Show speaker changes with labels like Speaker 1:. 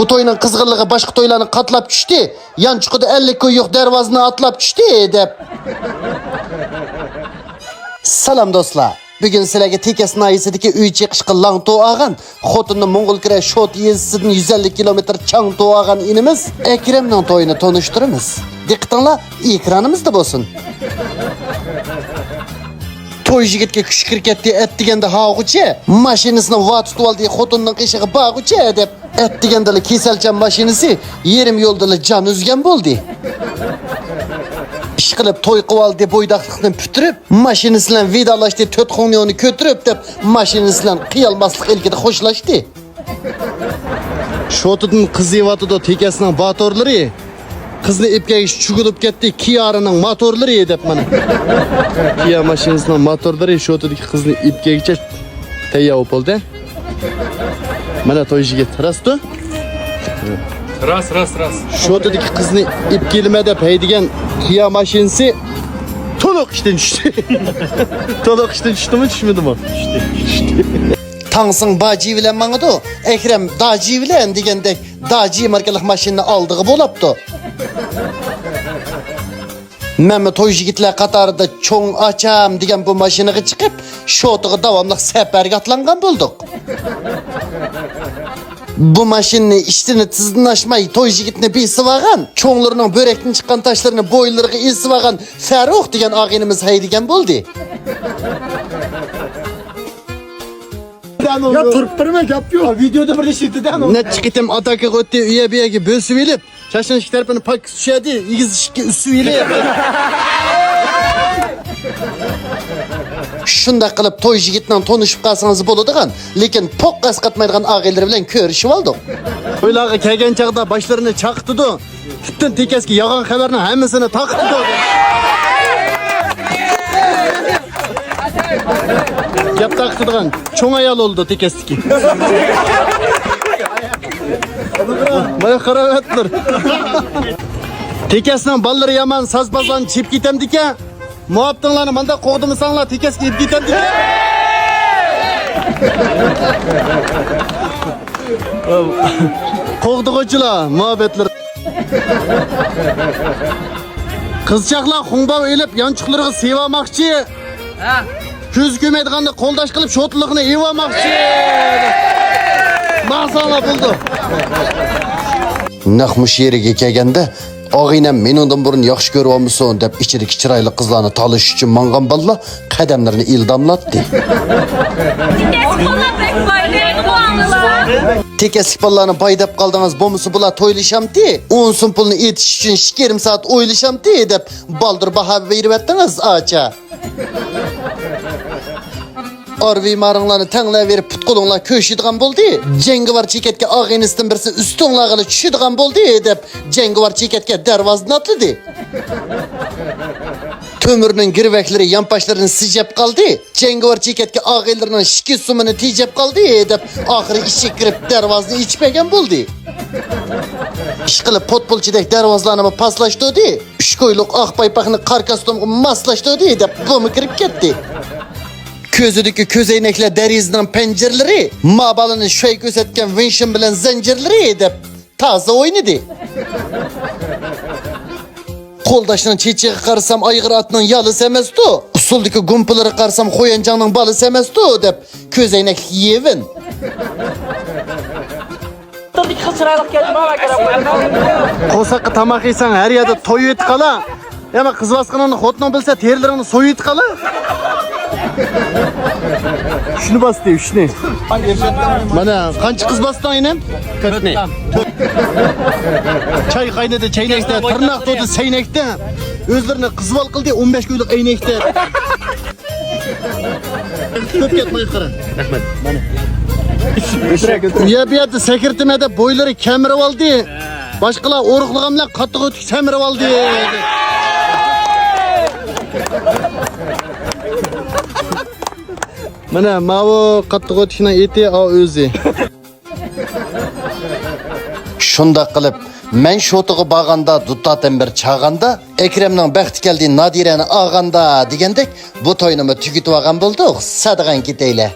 Speaker 1: Bu toyunun kızgınlığı başka toylarını katlap düştü. Yan çıkıda 50 koy yok dervazını atlap düştü dep. Salam dostlar. Bugün sizlerge Tekes nahiyesideki üy çekişki lang toğağan, Xotunlu Mongol kire Şot yezisinden 150 kilometre çang toğağan inimiz Ekrem'nin toyunu tonuşturumuz. Dikkatinla ekranımızda bolsun. Toy jigitke küşkirketdi etdigende hağuçe, maşinisini va tutup aldı Xotunның qışığı bağuçe dep etdigendeli keselcan maşinisi yerim yoldalı can üzgen boldu. İş kılıp toy kıvaldı boydaklıktan pütürüp, maşinisiyle vidalaştı, töt komyonu kötürüp dep, maşinisiyle kıyalmaslık ilgide hoşlaştı. Şotudun kızı evatıda tekesinin batorları, kızını ipkeyiş çugulup gitti, Kia'nın motorları dep bana. Kia maşinisinin motorları şotudaki kızını ipkeyişe teyyavıp oldu. Bana toy jigit rastı.
Speaker 2: Ras.
Speaker 1: Şotudaki kızını ip gelmede peydigen Kia maşinisi toluk işten düştü. Toluk işten düştü mü düşmedi mi? Düştü. Tansın baci bilen manıdı. Ekrem daci bilen digende daci markalık maşinini aldığı bolaptı. Mehmet toy jigitler katarında çoğun açam digen bu maşiniga çıkıp şotuğa davamlıq seferge atlangan bulduk. Bu maşinni iştini tızınlaşmay toy jigitini bir sıvağan, çoğunlarının börekten çıkan taşlarını boylarına il sıvağan Ferruh digen ağinimiz haydigen buldu.
Speaker 3: Ya turptırmak yapıyor. Videoda böyle şiddeten o.
Speaker 1: Ne çıkıtım ataki götte üye biyegi bösü bilip, şaşın şikterpini pak süşedi, igiz şiki üssü ile. Şunda kılıp toy jigitden tonuşup kalsanız boluduğun, lekin pok kaskatmaydıgan ağaylar bilen körüşüp aldık. Toylağı kelgen çağda başlarını çaktıdı. Bütün tekeski yalan haberini hemesini taktı. Yap taktırgan çoğun ayal oldu tekestiki. Baya karavetler. Tekesinden balları yaman sazbazlan çip gitem dike. Muhabdınlarını manda kovdumu sanla tekeski ip gitem dike. Kovduğucula muhabbetler. Kızçaklar hunbav elip yançıklarını sevamakçı. Küz kümedğandı koldaş kılıp şotluluğunu evamakçı. Bağsana buldu. Nakmış yeriga kelganda ağinem men ondan burun yaxshi ko'rib olmison deb ichidagi chiroyli qizlarni talish uchun mangan balla qadamlarini ildamlatdi. Tekeslik ballarni baydab qaldingiz bo'lmasa bular to'ylashamdi. 10 so'm pulni etish uchun 2,5 soat o'ylashamdi deb baldir baho berib etdingiz acha. Arvi marınlarını tanlay verip putqulunlar köşüdüğün buldu. Cengivar çeketke ağinizden birisi üstünlağılı çüşüdüğün buldu dep cengivar çeketke dervazını atladı. Tömürünün girvekleri yanpaşlarını sicep kaldı. Cengivar çeketke ağinlerinin şiki sumunu tiyecep kaldı dep ahırı işe girip dervazını içpegen buldu. İşkılı potpulçidek dervazlarını paslaştı di. Üç koyluk ah paypakını karkastongu maslaştı di dep bunu girip gitti. Közüdeki közeynekle derizinin pencereleri, mabalının şöy gözetken vinşin bilen zincirleri edip taze oynadı. Koldaşının çiçeği karısam aygır atının yalısı emezdi. Usuldaki gumpuları karısam koyancağının balısı emezdi dep közeynek yevin. Kosakı tamak yesen her yerde toyu et kala. Ama kız baskınını hotunu bilse terlerini soyu et kala. Şunu bas diyor, şunu. Bana kaç kız bastı aynen? Ne? Çay kaynadı çeynekte, tırnak doğdu seynekte. Özlerine kız bal kıldı 15 günlük eynekte. Köp get mayıkları. Rahmet. Bana. Ya bir yerde sekirtimede boyları kemirip aldı. Başkalar oruqluğamla katı ötük semirip aldı. Mana mavi qattiq o'tishni eti o'zi. Shunda qilib men shotiga bag'anda duttadan bir chag'anda Ekremning baxti keldi Nadirani ag'anda degandek bu to'yni tugitib olgan bo'ldik. Sadag'an ketaylar.